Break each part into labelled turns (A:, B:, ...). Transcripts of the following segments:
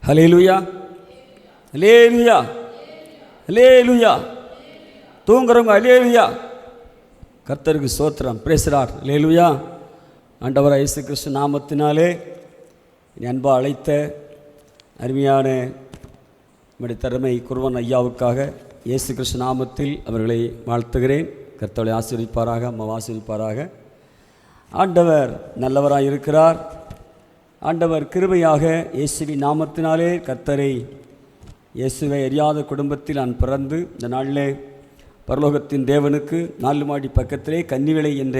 A: ஹல்லேலூயா, ஹல்லேலூயா, ஹல்லேலூயா. தூங்குறவங்க ஹல்லேலூயா, கர்த்தருக்கு ஸ்தோத்திரம், praise the Lord, ஹல்லேலூயா. ஆண்டவராகிய இயேசு கிறிஸ்து நாமத்தினாலே அன்பா அழைத்த அருமையான நம்முடைய திறமை குருவன் ஐயாவுக்காக இயேசு கிறிஸ்து நாமத்தில் அவர்களை வாழ்த்துகிறேன். கர்த்தரை ஆசீர்வதிப்பாராக, அம்மா ஆசீர்வதிப்பாராக. ஆண்டவர் நல்லவராக இருக்கிறார். ஆண்டவர் கிருபையாக இயேசுவின் நாமத்தினாலே கர்த்தரை இயேசுவை அறியாத குடும்பத்தில் நான் பிறந்து இந்த நாளில் பரலோகத்தின் தேவனுக்கு 4 மாடி பக்கத்திலே கன்னிவிளை என்ற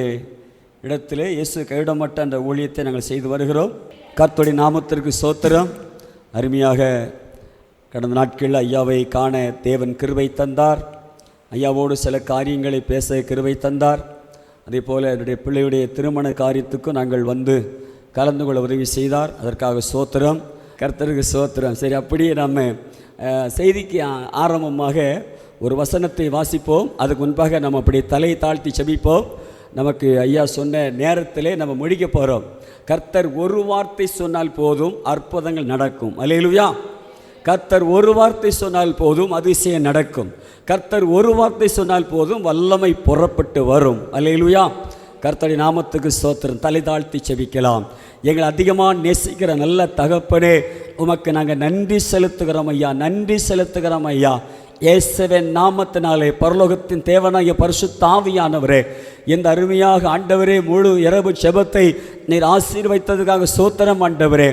A: இடத்திலே இயேசு கைவிடப்பட்ட அந்த ஊழியத்தை நாங்கள் செய்து வருகிறோம். கர்த்தருடைய நாமத்திற்கு ஸ்தோத்திரம். அருமையாக கடந்த நாட்களில் ஐயாவை காண தேவன் கிருபை தந்தார். ஐயாவோடு சில காரியங்களை பேச கிருபை தந்தார். அதே போல் என்னுடைய பிள்ளையுடைய திருமண காரியத்துக்கும் நாங்கள் வந்து கலந்து கொள்ள உதவி செய்தார். அதற்காக ஸ்தோத்திரம், கர்த்தருக்கு ஸ்தோத்திரம். சரி, அப்படியே நம்ம செய்திக்கு ஆரம்பமாக ஒரு வசனத்தை வாசிப்போம். அதுக்கு முன்பாக நம்ம அப்படி தலை தாழ்த்தி செபிப்போம். நமக்கு ஐயா சொன்ன நேரத்திலே நம்ம முடிக்க போகிறோம். கர்த்தர் ஒரு வார்த்தை சொன்னால் போதும், அற்புதங்கள் நடக்கும். அல்லேலூயா. கர்த்தர் ஒரு வார்த்தை சொன்னால் போதும், அதிசயம் நடக்கும். கர்த்தர் ஒரு வார்த்தை சொன்னால் போதும், வல்லமை புறப்பட்டு வரும். அல்லேலூயா. கர்த்தருடைய நாமத்துக்கு ஸ்தோத்திரம். தலை தாழ்த்தி செபிக்கலாம். எங்களை அதிகமாக நேசிக்கிற நல்ல தகப்பனே, உமக்கு நாங்கள் நன்றி செலுத்துகிறோம் ஐயா, நன்றி செலுத்துகிறோம் ஐயா. இயேசுவின் நாமத்தினாலே பரலோகத்தின் தேவனாகிய பரிசுத்த ஆவியானவரே, இந்த அருமையாக ஆண்டவரே முழு இரவு ஜெபத்தை நீர் ஆசீர்வதித்ததுக்காக ஸ்தோத்திரம் ஆண்டவரே.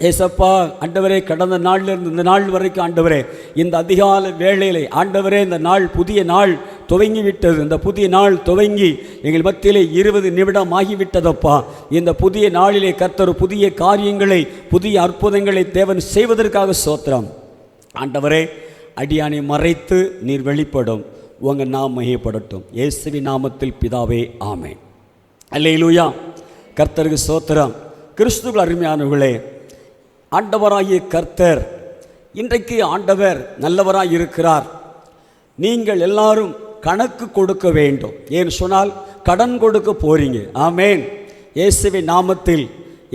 A: ஏசப்பா ஆண்டவரே, கடந்த நாளிலிருந்து இந்த நாள் வரைக்கும் ஆண்டவரே, இந்த அதிகாலை வேளையிலே ஆண்டவரே, இந்த நாள் புதிய நாள் துவங்கிவிட்டது. இந்த புதிய நாள் துவங்கி எங்கள் மத்தியிலே 20 நிமிடம் ஆகிவிட்டதப்பா. இந்த புதிய நாளிலே கர்த்தர் புதிய காரியங்களை, புதிய அற்புதங்களை தேவன் செய்வதற்காக ஸ்தோத்திரம் ஆண்டவரே. அடியானை மறைத்து நீர் வெளிப்படும், உங்கள் நாம் மகிமைப்படட்டும். இயேசுவின் நாமத்தில் பிதாவே, ஆமென். அல்லேலூயா. கர்த்தருக்கு ஸ்தோத்திரம். கிறிஸ்துவுக்குள் அருமையானவர்களே, ஆண்டவராகிய கர்த்தர் இன்றைக்கு ஆண்டவர் நல்லவராக இருக்கிறார். நீங்கள் எல்லாரும் கணக்கு கொடுக்க வேண்டும். ஏன்னு சொன்னால் கடன் கொடுக்க போறீங்க. ஆமென். இயேசுவின் நாமத்தில்,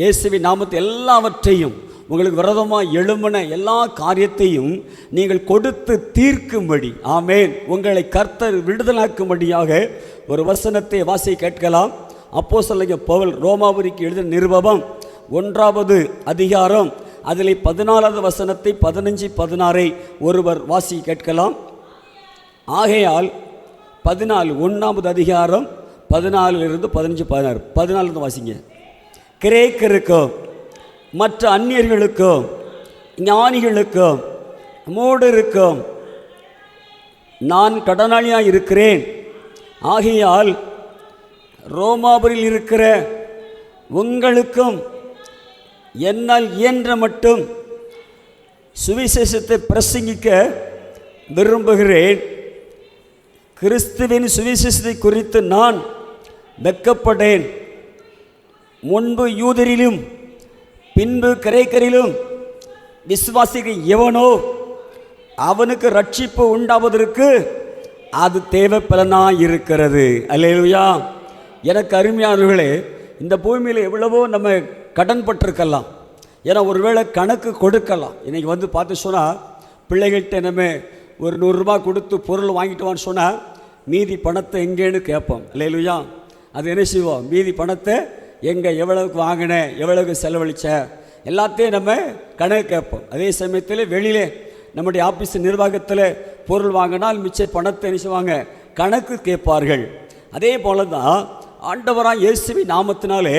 A: இயேசுவின் நாமத்தில் எல்லாவற்றையும் உங்களுக்கு விரோதமாக எழும்பின எல்லா காரியத்தையும் நீங்கள் கொடுத்து தீர்க்கும்படி, ஆமென், உங்களை கர்த்தர் விடுதலாக்கும்படியாக ஒரு வசனத்தை வாசி கேட்கலாம். அப்போஸ்தலனாகிய பவுல் ரோமாபுரிக்கு எழுதின நிருபம் 1வது அதிகாரம் அதில் 14வது வசனத்தை 15, 16 ஒருவர் வாசி கேட்கலாம். ஆகையால் 14 1வது அதிகாரம் 14 15, 16 14 வாசிங்க. கிரேக்கருக்கும் மற்ற அந்நியர்களுக்கும் ஞானிகளுக்கும் மூடருக்கும் நான் கடனாளியாக இருக்கிறேன். ஆகையால் ரோமாபுரியில் இருக்கிற உங்களுக்கும் என்னால் இயன்ற மட்டும் சுவிசேஷத்தை பிரசங்கிக்க விரும்புகிறேன். கிறிஸ்துவின் சுவிசேஷத்தை குறித்து நான் வெட்கப்படேன். முன்பு யூதரிலும் பின்பு கிரேக்கரிலும் விசுவாசிகள் எவனோ அவனுக்கு ரட்சிப்பு உண்டாவதற்கு அது தேவைப்பலனாக இருக்கிறது. அல்லேலூயா. எனக்கு அருமையானவர்களே, இந்த பூமியில் எவ்வளவோ நம்ம கடன் பட்டிருக்கலாம். ஏன்னா ஒருவேளை கணக்கு கொடுக்கலாம். இன்றைக்கி வந்து பார்த்து சொன்னால் பிள்ளைகள்கிட்ட நம்ம ஒரு 100 ரூபாய் கொடுத்து பொருள் வாங்கிட்டு வான்னு சொன்னால் மீதி பணத்தை எங்கேன்னு கேட்போம். அல்லேலூயா. அது என்ன செய்வோம்? மீதி பணத்தை எங்கே, எவ்வளவுக்கு வாங்கினேன், எவ்வளவுக்கு செலவழிச்ச, எல்லாத்தையும் நம்ம கணக்கு கேட்போம். அதே சமயத்தில் வெளியிலே நம்முடைய ஆஃபீஸ் நிர்வாகத்தில் பொருள் வாங்கினால் மிச்ச பணத்தை என்ன செய்வாங்க? கணக்கு கேட்பார்கள். அதே போல தான் ஆண்டவராக இயேசுவின் நாமத்தினாலே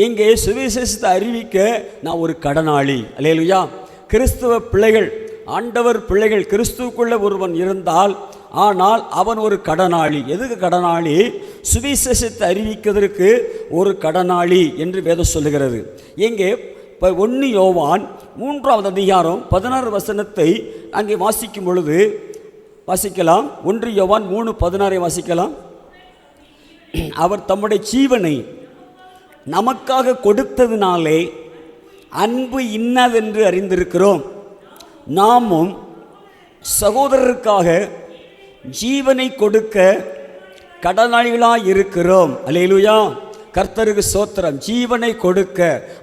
A: இங்கே சுவிசேஷத்தை அறிவிக்க நான் ஒரு கடனாளி. அல்லேலூயா. கிறிஸ்துவ பிள்ளைகள், ஆண்டவர் பிள்ளைகள், கிறிஸ்துவுக்குள்ள ஒருவன் இருந்தால் ஆனால் அவன் ஒரு கடனாளி. எதுக்கு கடனாளி? சுவிசேஷத்தை அறிவிக்கிறதுக்கு ஒரு கடனாளி என்று வேதம் சொல்லுகிறது. இங்கே 1 யோவான் 3வது அதிகாரம் 16 வசனத்தை அங்கே வாசிக்கும் பொழுது வாசிக்கலாம். 1 யோவான் 3:16 வாசிக்கலாம். அவர் தம்முடைய ஜீவனை நமக்காக கொடுத்ததினாலே அன்பு இன்னதென்று அறிந்திருக்கிறோம். நாமும் சகோதரருக்காக ஜீவனை கொடுக்க கடனாளிகளாக இருக்கிறோம். அல்லேலூயா. கர்த்தருக்கு ஸ்தோத்திரம். ஜீவனை கொடுக்க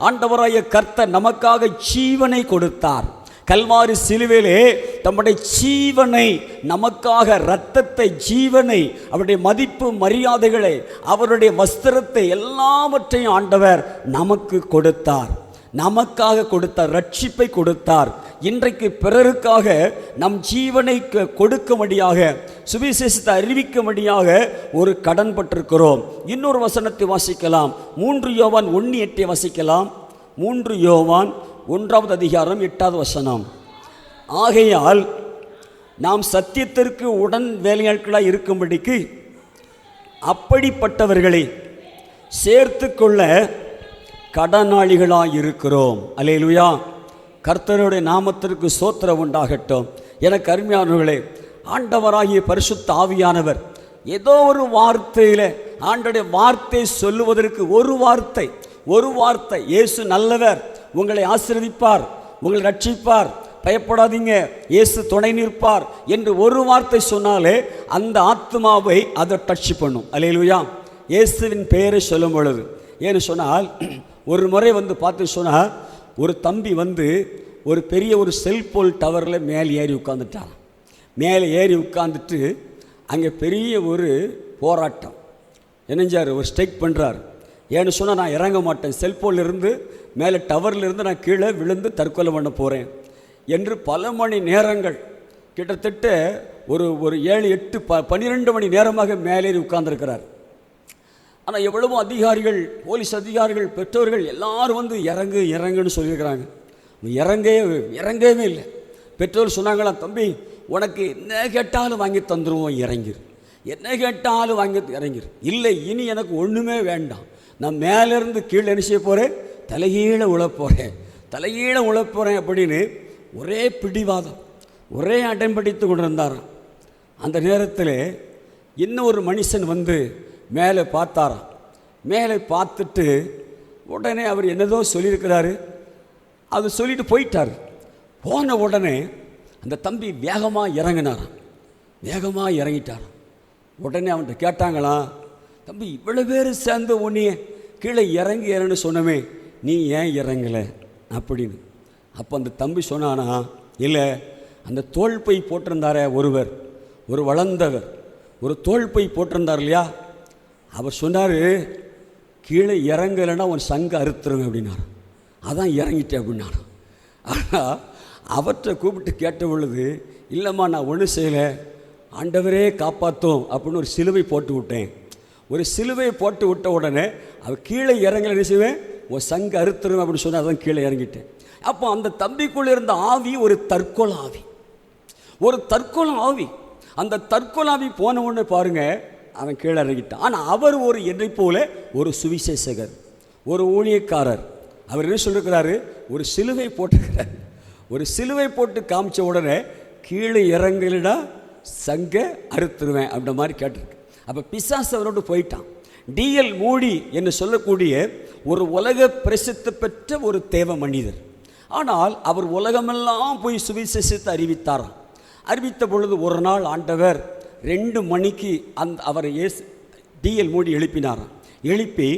A: ஆண்டவராகிய கர்த்தர் நமக்காக ஜீவனை கொடுத்தார். கல்வாரி சிலுவையிலே தம்முடைய ஜீவனை நமக்காக, இரத்தத்தை, ஜீவனை, அவருடைய மதிப்பு மரியாதைகளை, அவருடைய வஸ்திரத்தை எல்லாவற்றையும் ஆண்டவர் நமக்கு கொடுத்தார், நமக்காக கொடுத்தார், ரட்சிப்பை கொடுத்தார். இன்றைக்கு பிறருக்காக நம் ஜீவனை கொடுக்கும்படியாக, சுவிசேஷத்தை அறிவிக்கும்படியாக ஒரு கடன் பட்டிருக்கிறோம். இன்னொரு வசனத்தை வாசிக்கலாம். 3 யோவான் 1:8 வாசிக்கலாம். 3 யோவான் 1 அதிகாரம் 8 வசனம். ஆகையால் நாம் சத்தியத்திற்கு உடன் வேலையாட்களாக இருக்கும்படிக்கு அப்படிப்பட்டவர்களை சேர்த்து கொள்ள கடனாளிகளாக இருக்கிறோம். அல்லேலூயா. கர்த்தருடைய நாமத்திற்கு ஸ்தோத்திரம் உண்டாகட்டும். எனக்கு அருமையானவர்களே, ஆண்டவராகிய பரிசுத்த ஆவியானவர் ஏதோ ஒரு வார்த்தையில், ஆண்டவருடைய வார்த்தை சொல்லுவதற்கு ஒரு வார்த்தை, இயேசு நல்லவர், உங்களை ஆசீர்வதிப்பார், உங்களை ரட்சிப்பார், பயப்படாதீங்க, இயேசு துணை நிற்பார் என்று ஒரு வார்த்தை சொன்னாலே அந்த ஆத்மாவை அதை டச் பண்ணும். அல்லேலூயா. இயேசுவின் பெயரை சொல்லும் பொழுது, ஏன்னு சொன்னால், ஒரு முறை பார்த்து சொன்னால், ஒரு தம்பி ஒரு பெரிய ஒரு செல்போல் டவரில் மேலே ஏறி உட்காந்துட்டார். மேலே ஏறி உட்காந்துட்டு அங்கே பெரிய ஒரு போராட்டம் என்னஞ்சார், ஒரு ஸ்ட்ரைக் பண்ணுறார். ஏன்னு சொன்னால், நான் இறங்க மாட்டேன், செல்போன்லேருந்து மேலே டவர்லேருந்து நான் கீழே விழுந்து தற்கொலை பண்ண போகிறேன் என்று பல மணி நேரங்கள், கிட்டத்தட்ட ஒரு 7, 8, 12 மணி நேரமாக மேலேறி உட்கார்ந்துருக்கிறார். ஆனால் எவ்வளவோ அதிகாரிகள், போலீஸ் அதிகாரிகள், பெற்றோர்கள் எல்லாரும் இறங்குன்னு சொல்லியிருக்கிறாங்க. இறங்கவே இல்லை. பெற்றோர் சொன்னாங்களாம், தம்பி உனக்கு என்ன கேட்டாலும் வாங்கி தந்துடுவோம், இறங்கிரு, என்ன கேட்டாலும் இறங்கிரு. இல்லை, இனி எனக்கு ஒன்றுமே வேண்டாம், நான் மேலேருந்து கீழே என்ன செய்ய போகிறேன், தலைகீழ உழப்போகிறேன் அப்படின்னு ஒரே பிடிவாதம், ஒரே அடம்பிடித்து கொண்டு இருந்தாராம். அந்த நேரத்தில் இன்னொரு மனுஷன் மேலே பார்த்தாராம். மேலே பார்த்துட்டு உடனே அவர் என்னதோ சொல்லியிருக்கிறாரு, அது சொல்லிட்டு போயிட்டார். போன உடனே அந்த தம்பி வேகமாக இறங்கிட்டாராம். உடனே அவன்கிட்ட கேட்டாங்களாம், தம்பி இவ்வளோ பேர் சேர்ந்து உன்னையே கீழே இறங்கு சொன்னமே, நீ ஏன் இறங்கலை அப்படின்னு. அப்போ அந்த தம்பி சொன்னானா, இல்லை, அந்த தோள்பை போட்டிருந்தாரே ஒருவர், ஒரு வளர்ந்தவர், ஒரு தோள்பை போட்டிருந்தார் இல்லையா, அவர் சொன்னார், கீழே இறங்கலைன்னா உன் சங்க அறுத்துருங்க அப்படின்னாரு. அதான் இறங்கிட்டேன் அப்படின்னாரு. ஆனால் அவற்றை கூப்பிட்டு கேட்ட பொழுது, இல்லைம்மா நான் ஒன்றும் செய்யலை, ஆண்டவரே காப்பாற்றும் அப்படின்னு ஒரு சிலுவை போட்டு விட்டேன். ஒரு சிலுவையை போட்டு விட்ட உடனே அவர் கீழே இறங்கலை செய்வேன், உன் சங்க அறுத்துருங்க அப்படின்னு சொன்னால் அதான் கீழே இறங்கிட்டேன். அப்போ அந்த தம்பிக்குள்ளே இருந்த ஆவி ஒரு தற்கொலை ஆவி. அந்த தற்கொலாவி போன உடனே பாருங்கள், அவன் கீழே இறங்கிட்டான். ஆனால் அவர் என்னை போல ஒரு சுவிசேஷகர், ஒரு ஊழியக்காரர். அவர் என்ன சொல்லியிருக்கிறாரு, ஒரு சிலுவை போட்டிருக்கிறார். ஒரு சிலுவை போட்டு காமிச்ச உடனே கீழே இறங்கலிடா சங்க அறுத்துருவேன் அப்படின்ற மாதிரி கேட்டிருக்கு. அப்போ பிசாசு அவரோடு போயிட்டான். டிஎல் மூடி என்று சொல்லக்கூடிய ஒரு உலக பிரசித்தி பெற்ற ஒரு தேவ மனிதர். ஆனால் அவர் உலகமெல்லாம் போய் சுவிசேஷத்தை அறிவித்தாராம். அறிவித்த பொழுது ஒரு நாள் ஆண்டவர் 2 மணிக்கு அவரை டிஎல் மூடி எழுப்பினாராம். எழுப்பி,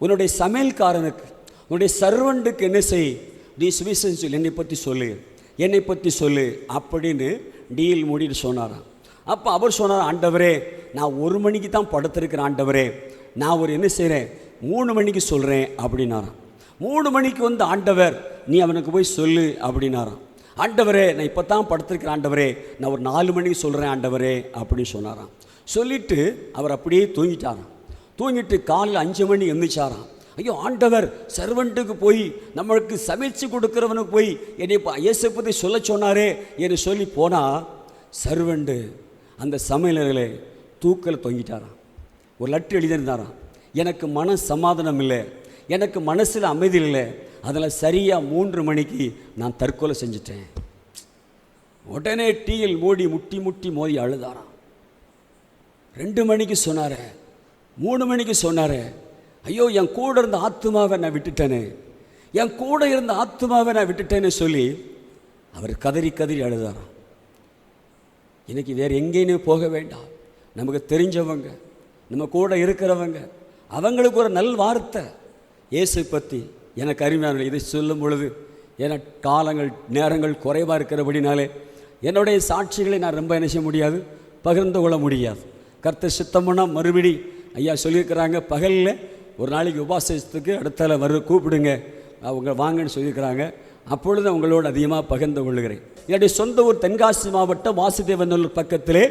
A: உன்னுடைய சமையல்காரனுக்கு, உன்னுடைய சர்வண்டுக்கு என்ன செய், நீ சுவிசேஷம் சொல்லு, என்னை பற்றி சொல்லு அப்படின்னு டிஎல் மூடிட்டு சொன்னாராம். அப்போ அவர் சொன்னார், ஆண்டவரே நான் 1 மணிக்கு தான் படுத்திருக்கிறேன், ஆண்டவரே நான் என்ன செய்கிறேன், 3 மணிக்கு சொல்கிறேன் அப்படின்னாராம். 3 மணிக்கு ஆண்டவர் நீ அவனுக்கு போய் சொல்லு அப்படின்னாராம். ஆண்டவரே நான் இப்போ தான் படுத்திருக்கிறேன், ஆண்டவரே நான் ஒரு 4 மணிக்கு சொல்கிறேன் ஆண்டவரே அப்படின்னு சொன்னாராம். சொல்லிவிட்டு அவர் அப்படியே தூங்கிட்டாராம். தூங்கிட்டு காலையில் 5 மணி எழுந்திரிச்சாராம். ஐயோ ஆண்டவர் சர்வெண்ட்டுக்கு போய், நம்மளுக்கு சமைச்சு கொடுக்குறவனுக்கு போய் என்னை இயேசு பற்றி சொல்ல சொன்னாரே என்று சொல்லி போனால், சர்வெண்டு அந்த சமையலர்களை தூக்கில் தொங்கிட்டாராம். ஒரு லெட்டர் எழுதியிருந்தாராம், எனக்கு மன சமாதானம் இல்லை, எனக்கு மனசில் அமைதி இல்லை, அதில் சரியாக 3 மணிக்கு நான் தற்கொலை செஞ்சிட்டேன். உடனே டிஎல் மூடி முட்டி மோதி அழுதாராம். 2 மணிக்கு சொன்னார், 3 மணிக்கு சொன்னார், ஐயோ என் கூட இருந்த ஆத்மாவை நான் விட்டுட்டேன்னு சொல்லி அவர் கதறி அழுதாராம். இன்னைக்கு வேறு எங்கேயுமே போக வேண்டாம், நமக்கு தெரிஞ்சவங்க, நம்ம கூட இருக்கிறவங்க, அவங்களுக்கு ஒரு நல் வார்த்தை இயேசு பற்றி. எனக்கு அருமையானவர்களே, இதை சொல்லும் பொழுது ஏன்னா காலங்கள் நேரங்கள் குறைவாக இருக்கிறபடினாலே என்னுடைய சாட்சிகளை நான் ரொம்ப என்ன செய்ய முடியாது, பகிர்ந்து கொள்ள முடியாது. கர்த்தர் சித்தம்னா மறுபடி ஐயா சொல்லியிருக்கிறாங்க, பகலில் ஒரு நாளைக்கு உபாசத்துக்கு அடுத்தால கூப்பிடுங்க, அவங்க வாங்கன்னு சொல்லியிருக்கிறாங்க. அப்பொழுது உங்களோடு அதிகமாக பகிர்ந்து கொள்ளுகிறேன். என்னுடைய சொந்த ஊர் தென்காசி மாவட்டம் வாசுதேவநல்லூர் பக்கத்திலே,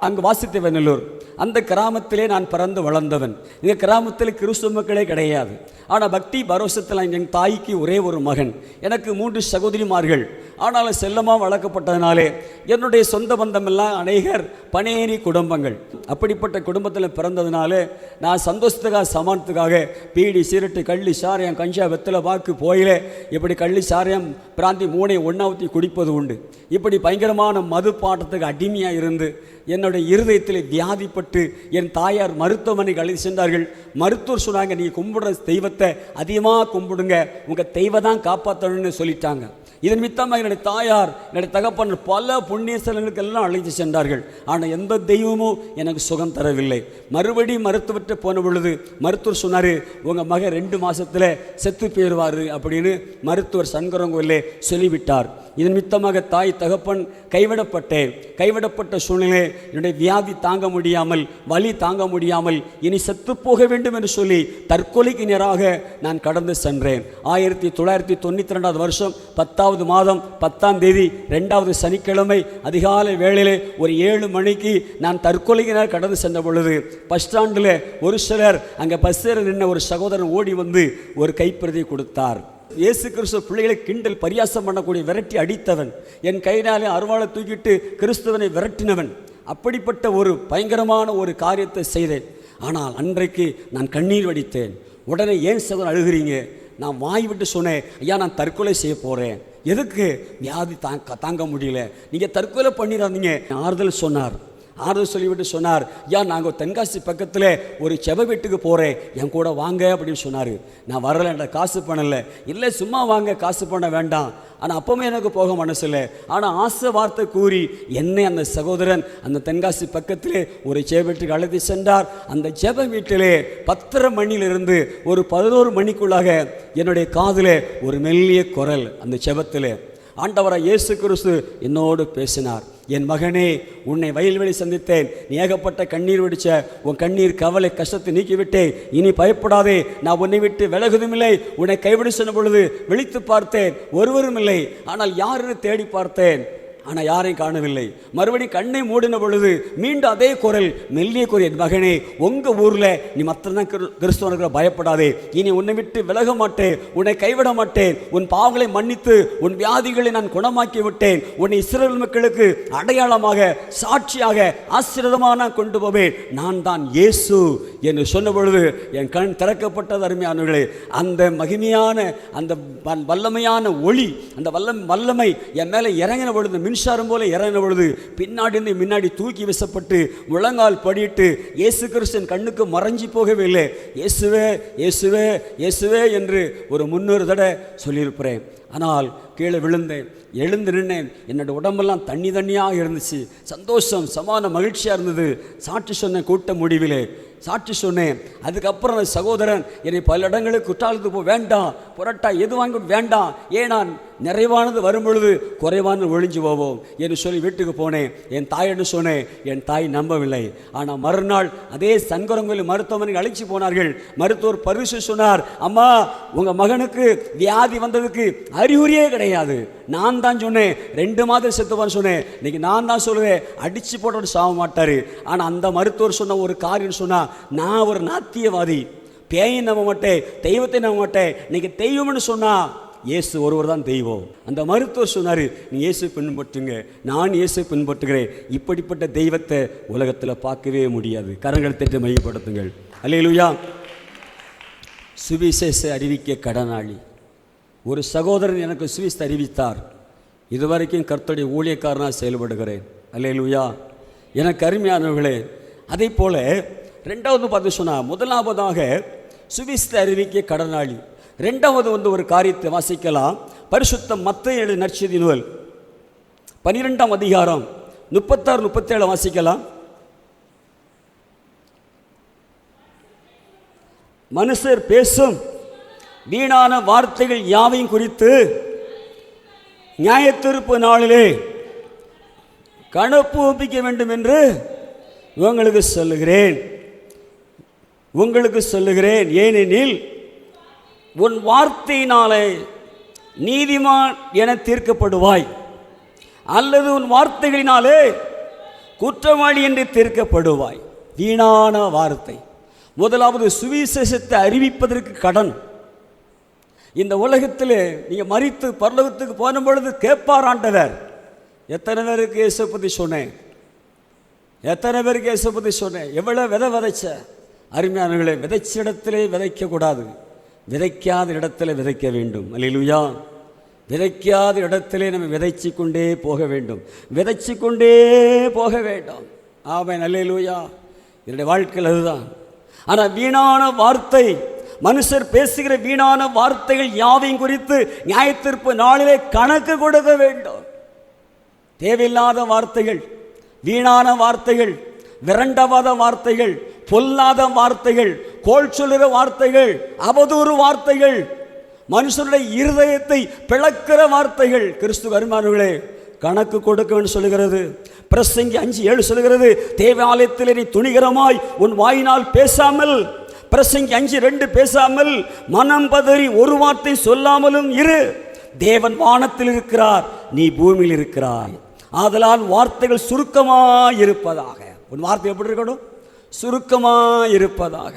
A: அங்கு வாசுதேவநல்லூர் அந்த கிராமத்திலே நான் பிறந்து வளர்ந்தவன். இந்த கிராமத்தில் கிறிஸ்துவ மக்களே கிடையாது. ஆனால் பக்தி பரோசத்தில் என் தாய்க்கு ஒரே ஒரு மகன், எனக்கு 3 சகோதரிமார்கள். ஆனாலும் செல்லமாக வளர்க்கப்பட்டதுனாலே என்னுடைய சொந்த பந்தமெல்லாம் அநேகர் பனேரி குடும்பங்கள். அப்படிப்பட்ட குடும்பத்தில் பிறந்ததுனால நான் சந்தோஷத்துக்காக சமானத்துக்காக பீடி சீரட்டு கள்ளி சாரியம் கஞ்சா வெத்தலை பாக்கு போயிலே இப்படி கள்ளி சாரியம் பிராந்தி 3 ஒன்றா ஊற்றி குடிப்பது உண்டு. இப்படி பயங்கரமான மது பாட்டத்துக்கு அடிமையாக இருந்து என்னுடைய இருதயத்தில் வியாதிப்பட்டு என் தாயார் மருத்துவமனைக்கு அழைத்து சென்றார்கள். மருத்துவர் சொன்னாங்க, நீங்கள் கும்பிடுற தெய்வத்தை அதிகமாக கும்பிடுங்க, உங்கள் தெய்வம் தான் காப்பாற்றணும்னு சொல்லிட்டாங்க. இதன் மித்தமாக என்னுடைய தாயார் என்னுடைய தகப்பன் பல புண்ணிய ஸ்தலங்களுக்கெல்லாம் அழைத்து சென்றார்கள். ஆனால் எந்த தெய்வமும் எனக்கு சுகம் தரவில்லை. மறுபடி மருத்துவர்கிட்ட போன பொழுது மருத்துவர் சொன்னார், உங்கள் மகன் 2 மாதத்தில் செத்து போயிடுவார் அப்படின்னு மருத்துவர் சங்கரங்கோயிலே சொல்லிவிட்டார். இதன் மித்தமாக தாய் தகப்பன் கைவிடப்பட்ட சூழ்நிலை, என்னுடைய வியாதி தாங்க முடியாமல், வலி தாங்க முடியாமல் இனி செத்து போக வேண்டும் என்று சொல்லி தற்கொலைக்கு நேராக நான் கடந்து சென்றேன். 1992 வருஷம் 10வது மாதம் 10ஆம் தேதி 2வது சனிக்கிழமை அதிகாலை வேளையிலே ஒரு 7 மணிக்கு நான் தற்கொலைக்கு நேரம் கடந்து சென்ற பொழுது பஸ் ஸ்டாண்டில் ஒரு சிலர் அங்கே பஸ்ஸில் நின்ற ஒரு சகோதரன் ஓடி வந்து ஒரு கைப்பிரதி கொடுத்தார். இயேசு கிறிஸ்துவ பிள்ளைகளை கிண்டல் பரியாசம் பண்ணக்கூடிய விரட்டி அடித்தவன், என் கையினாலே அருவாளை தூக்கிட்டு கிறிஸ்துவனை விரட்டினவன். அப்படிப்பட்ட ஒரு பயங்கரமான ஒரு காரியத்தை செய்தேன். ஆனால் அன்றைக்கு நான் கண்ணீர் வடித்தேன். உடனே ஏன் சகோதரன் அழுகிறீங்க? நான் வாய் விட்டு சொன்னேன், ஐயா நான் தற்கொலை செய்ய போகிறேன். எதுக்கு? வியாதி தாங்க முடியல, நீங்கள் தற்கொலை பண்ணிடாதீங்க. ஆறுதல் சொன்னார். ஆறுதல் சொல்லிவிட்டு சொன்னார், ஐயா நாங்கள் தென்காசி பக்கத்தில் ஒரு செப வீட்டுக்கு போகிறேன், என் கூட வாங்க அப்படின்னு சொன்னார். நான் வரலை, என்ற காசு பண்ணலை. இல்லை சும்மா வாங்க, காசு பண்ண வேண்டாம். ஆனால் அப்பவுமே எனக்கு போக மனசில்லை. ஆனால் ஆசை வார்த்தை கூறி என்னை அந்த சகோதரன் அந்த தென்காசி பக்கத்தில் ஒரு ஜெப வீட்டுக்கு அழைத்து சென்றார். அந்த ஜெப வீட்டிலே 10:30 மணியிலிருந்து ஒரு 11 மணிக்குள்ளாக என்னுடைய காதில் ஒரு மெல்லிய குரல், அந்த ஜெபத்தில் ஆண்டவராக இயேசு கிறிஸ்து என்னோடு பேசினார். என் மகனே, உன்னை வயல்வெளி சந்தித்தேன், நீ ஏகப்பட்ட கண்ணீர் வெடிச்ச, உன் கண்ணீர் கவலை கஷ்டத்தை நீக்கிவிட்டேன், இனி பயப்படாதே, நான் உன்னை விட்டு விலகுதும் இல்லை. உன்னை கைவிடு சொன்ன பொழுது விழித்து பார்த்தேன், ஒருவரும் இல்லை. ஆனால் யாருன்னு தேடி பார்த்தேன், ஆனால் யாரையும் காணவில்லை. மறுபடியும் கண்ணை மூடின பொழுது மீண்டும் அதே குரல், மெல்லிய குரல், என் மகனே உங்கள் ஊரில் நீ மற்றதான் கிறிஸ்துவனுக்கு பயப்படாதே, இனி உன்னை விட்டு விலக மாட்டேன், உன்னை கைவிட மாட்டேன், உன் பாவங்களை மன்னித்து உன் வியாதிகளை நான் குணமாக்கி விட்டேன், உன்னை இஸ்ரவேல் மக்களுக்கு அடையாளமாக சாட்சியாக ஆசீர்வாதமாக கொண்டு போவேன், நான் தான் இயேசு என்று சொன்ன பொழுது என் கண் திறக்கப்பட்டது. அருமையானவர்களே, அந்த மகிமையான அந்த வல்லமையான ஒளி, அந்த வல்லமை என் மேலே இறங்கின பொழுது, மின்சாரம் போல இறங்கின பொழுது பின்னாடி இருந்து முன்னாடி தூக்கி வீசப்பட்டு முழங்கால் படிட்டு இயேசு கிறிஸ்தன் கண்ணுக்கு மறைஞ்சி போகவே இல்லை. இயேசுவே இயேசுவே இயேசுவே என்று ஒரு 300 தடவை சொல்லியிருக்கிறேன். ஆனால் கீழே விழுந்தேன், எழுந்து நின்றேன். என்னோட உடம்பெல்லாம் தண்ணியாக இருந்துச்சு. சந்தோஷம், சமான மகிழ்ச்சியாக இருந்தது. சாட்சி சொன்ன கூட்ட முடிவிலே சாட்சி சொன்னேன். அதுக்கப்புறம் அந்த சகோதரன் என்னை பல இடங்களுக்கு குற்றாலத்துக்கு வேண்டாம், புரட்டா எது வாங்கி வேண்டாம், ஏன் நான் நிறைவானது வரும் பொழுது குறைவானது ஒழிஞ்சு போவோம் என்று சொல்லி வீட்டுக்கு போனேன். என் தாயின்னு சொன்னேன். என் தாய் நம்பவில்லை. ஆனால் மறுநாள் அதே சங்கரங்கோயில் மருத்துவமனைக்கு அழைச்சி போனார்கள். மருத்துவர் பரிசு சொன்னார், அம்மா உங்கள் மகனுக்கு வியாதி வந்ததுக்கு அறிகுறியே கிடையாது. நான் தான் சொன்னேன் 2 மாதம் செத்துவான்னு சொன்னேன். இன்னைக்கு நான் தான் சொல்லுவேன், அடித்து போட்டு சாக மாட்டார். ஆனால் அந்த மருத்துவர் சொன்ன ஒரு காரியம் சொன்னால், நான் ஒரு நாத்தியவாதி, பேயை நம்ப மாட்டேன், தெய்வத்தை நம்ப மாட்டேன், இன்னைக்கு தெய்வம்னு சொன்னால் இயேசு ஒருவர் தான் தெய்வம். அந்த மருத்துவர் சொன்னார், நீ இயேசு பின்பற்றுங்க, நான் இயேசு பின்பற்றுகிறேன். இப்படிப்பட்ட தெய்வத்தை உலகத்தில் பார்க்கவே முடியாது. கரங்கள் தட்டி மையப்படுத்துங்கள். அல்லேலூயா. சுவிசேஷ அறிவிக்க கடனாளி ஒரு சகோதரன் எனக்கு சுவிசேஷ அறிவித்தார். இதுவரைக்கும் கர்த்தருடைய ஊழியக்காரனாக செயல்படுகிறேன். அல்லேலூயா. எனக்கு அருமையானவர்களே, அதே போல 2வது பார்த்து சொன்னால், முதலாவதாக சுவிசேஷ அறிவிக்க கடனாளி. 2வது ஒரு காரியத்தை வாசிக்கலாம். பரிசுத்த மத்தேயு எழுதின நற்செய்தி நூல் 12ஆம் அதிகாரம் 36-37 வாசிக்கலாம். மனுஷர் பேசும் வீணான வார்த்தைகள் யாவையும் குறித்து நியாயத்தீர்ப்பு நாளிலே கணக்கு ஒப்பிக்க வேண்டும் என்று உங்களுக்கு சொல்லுகிறேன். ஏனெனில் உன் வார்த்தையினாலே நீதிமான் என தீர்க்கப்படுவாய், அல்லது உன் வார்த்தைகளினாலே குற்றவாளி என்று தீர்க்கப்படுவாய். வீணான வார்த்தை. முதலாவது சுவிசேஷத்தை அறிவிப்பதற்கு கடன். இந்த உலகத்தில் நீங்கள் மரித்து பரலோகத்துக்கு போன பொழுது கேட்பார் ஆண்டவர், எத்தனை பேருக்கு இயேசு பற்றி சொன்னேன், எத்தனை பேருக்கு இயேசு பற்றி சொன்னேன், எவ்வளோ விதை விதைச்ச. அருமையானவர்களே, விதைச்ச இடத்திலே விதைக்கக்கூடாது, விதைக்காத இடத்துல விதைக்க வேண்டும். அல்லேலூயா. விதைக்காத இடத்திலே நம்ம விதைச்சு கொண்டே போக வேண்டும், விதைச்சு கொண்டே போக வேண்டும். ஆமென். அல்லேலூயா. என்னுடைய வாழ்க்கையில் அதுதான். ஆனால் வீணான வார்த்தை, மனுஷர் பேசுகிற வீணான வார்த்தைகள் யாவையும் குறித்து நியாயத்தீர்ப்பு நாளிலே கணக்கு கொடுக்க வேண்டும். தேவையில்லாத வார்த்தைகள், வீணான வார்த்தைகள், விரண்டவாத வார்த்தைகள், பொல்லாத வார்த்தைகள், கோள் சொல்லுகிற வார்த்தைகள், அவதூறு வார்த்தைகள், மனுஷனுடைய இருதயத்தை பிளக்கிற வார்த்தைகள், கிறிஸ்துவ அருமானவர்களே கணக்கு கொடுக்க சொல்லுகிறது. பிரசங்கி 5:7 சொல்லுகிறது, தேவாலயத்தில் நீ துணிகரமாய் உன் வாயினால் பேசாமல், பிரசங்கி 5:2 பேசாமல், மனம் பதறி ஒரு வார்த்தை சொல்லாமலும் இரு. தேவன் வானத்தில் இருக்கிறார், நீ பூமியில் இருக்கிறாய். ஆதலால் வார்த்தைகள் சுருக்கமாய் இருப்பதாக. உன் வார்த்தை எப்படி இருக்கணும்? சுருக்கமாய் இருப்பதாக.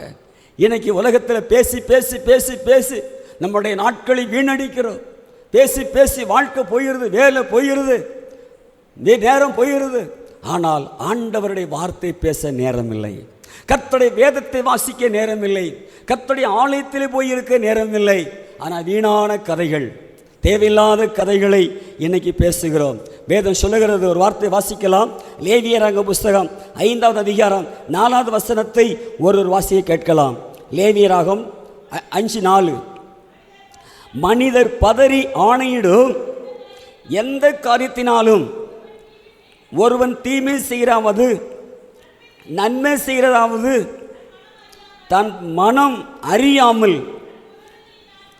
A: இன்னைக்கு உலகத்தில் பேசி பேசி பேசி பேசி நம்முடைய நாட்களை வீணடிக்கிறோம். பேசி பேசி வாழ்க்கை போயிடுது, வேலை போயிடுது, நேரம் போயிடுது. ஆனால் ஆண்டவருடைய வார்த்தை பேச நேரமில்லை, கர்த்தருடைய வேதத்தை வாசிக்க நேரமில்லை, கர்த்தருடைய ஆலயத்தில் போயிருக்க நேரமில்லை. ஆனால் வீணான கதைகள், தேவையில்லாத கதைகளை இன்னைக்கு பேசுகிறோம். வேதம் சொல்லுகிறது, ஒரு வார்த்தை வாசிக்கலாம். லேவியராக புஸ்தகம் 5வது அதிகாரம் 4வது வசனத்தை ஒரு வாசியை கேட்கலாம். லேவியராகம் 5:4. மனிதர் பதறி ஆணையிடும் எந்த காரியத்தினாலும் ஒருவன் தீமை செய்கிறாவது நன்மை செய்கிறதாவது தன் மனம் அறியாமல்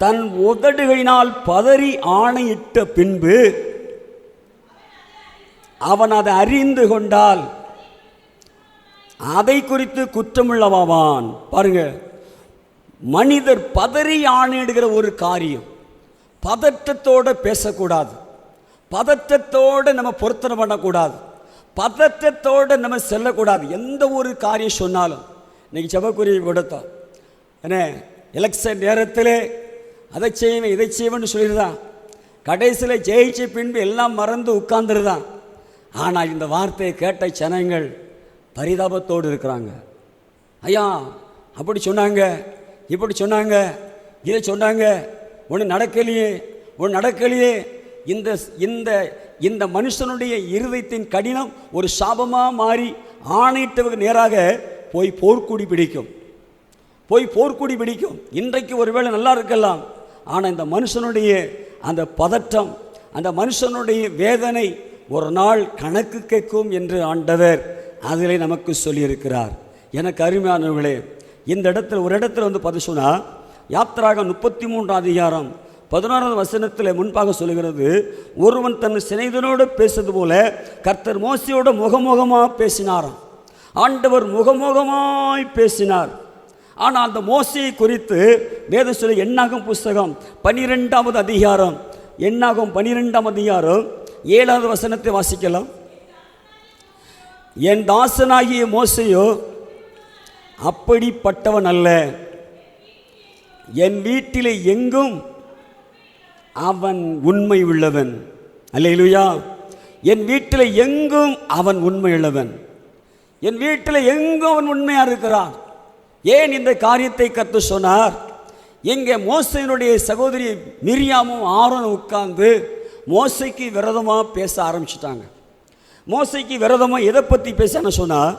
A: தன் உதடுகளினால் பதறி ஆணையிட்ட பின்பு அவன் அதை அறிந்து கொண்டால் அதை குறித்து குற்றமுள்ளவான். பாருங்க, மனிதர் பதறி ஆணையிடுகிற ஒரு காரியம். பதற்றத்தோடு பேசக்கூடாது, பதற்றத்தோடு நம்ம பொருத்தனை பண்ணக்கூடாது, பதற்றத்தோடு நம்ம செல்லக்கூடாது. எந்த ஒரு காரியம் சொன்னாலும், இன்னைக்கு செபக்குருவி கொடுத்தோம் என்ன, எலெக்ஷன் நேரத்தில் அதை செய்வேன் இதை செய்வேன்னு சொல்லிடுதான், கடைசியில் ஜெயிச்ச பின்பு எல்லாம் மறந்து உட்கார்ந்துருதான். ஆனால் இந்த வார்த்தையை கேட்ட ஜனங்கள் பரிதாபத்தோடு இருக்கிறாங்க. ஐயா அப்படி சொன்னாங்க, இப்படி சொன்னாங்க, இதை சொன்னாங்க, ஒன்று நடக்கலையே, ஒன்று நடக்கலையே. இந்த இந்த இந்த மனுஷனுடைய இருதயத்தின் கடினம் ஒரு சாபமாக மாறி ஆணையிட்டவங்க நேராக போய் போர்க்குடி பிடிக்கும், போய் போர்க்குடி பிடிக்கும். இன்றைக்கு ஒருவேளை நல்லா இருக்கலாம், ஆனால் இந்த மனுஷனுடைய அந்த பதற்றம், அந்த மனுஷனுடைய வேதனை ஒரு நாள் கணக்கு கேட்கும் என்று ஆண்டவர் அதில் நமக்கு சொல்லியிருக்கிறார். எனக்கு அருமையானவர்களே, இந்த இடத்துல ஒரு இடத்துல வந்து பார்த்து சொன்னால், யாத்திராகம் 33 அதிகாரம் 16வது வசனத்தில் முன்பாக சொல்லுகிறது, ஒருவன் தன் சிநேகிதனோடு பேசுவது போல கர்த்தர் மோசையோடு முகமுகமாக பேசினாராம். ஆண்டவர் முகமுகமாய் பேசினார். ஆனால் அந்த மோசையை குறித்து வேதம் சொல்ல எண்ணாகம் புஸ்தகம் 12வது அதிகாரம், எண்ணாகம் 12ஆம் அதிகாரம் 7வது வசனத்தை வாசிக்கலாம். என் தாசனாகிய மோசையோ அப்படிப்பட்டவன் அல்ல, என் வீட்டிலே எங்கும் அவன் உண்மை உள்ளவன். அல்லேலூயா. என் வீட்டில் எங்கும் அவன் உண்மை உள்ளவன், என் வீட்டில் எங்கும் அவன் உண்மையாக இருக்கிறான். ஏன் இந்த காரியத்தை கர்த்தர் சொன்னார்? இங்கே மோசையினுடைய சகோதரி மிரியாமும் ஆரோனும் உட்கார்ந்து மோசைக்கு விரோதமாக பேச ஆரம்பிச்சிட்டாங்க. மோசைக்கு விரோதமாக எதை பற்றி பேசன்னு சொன்னால்,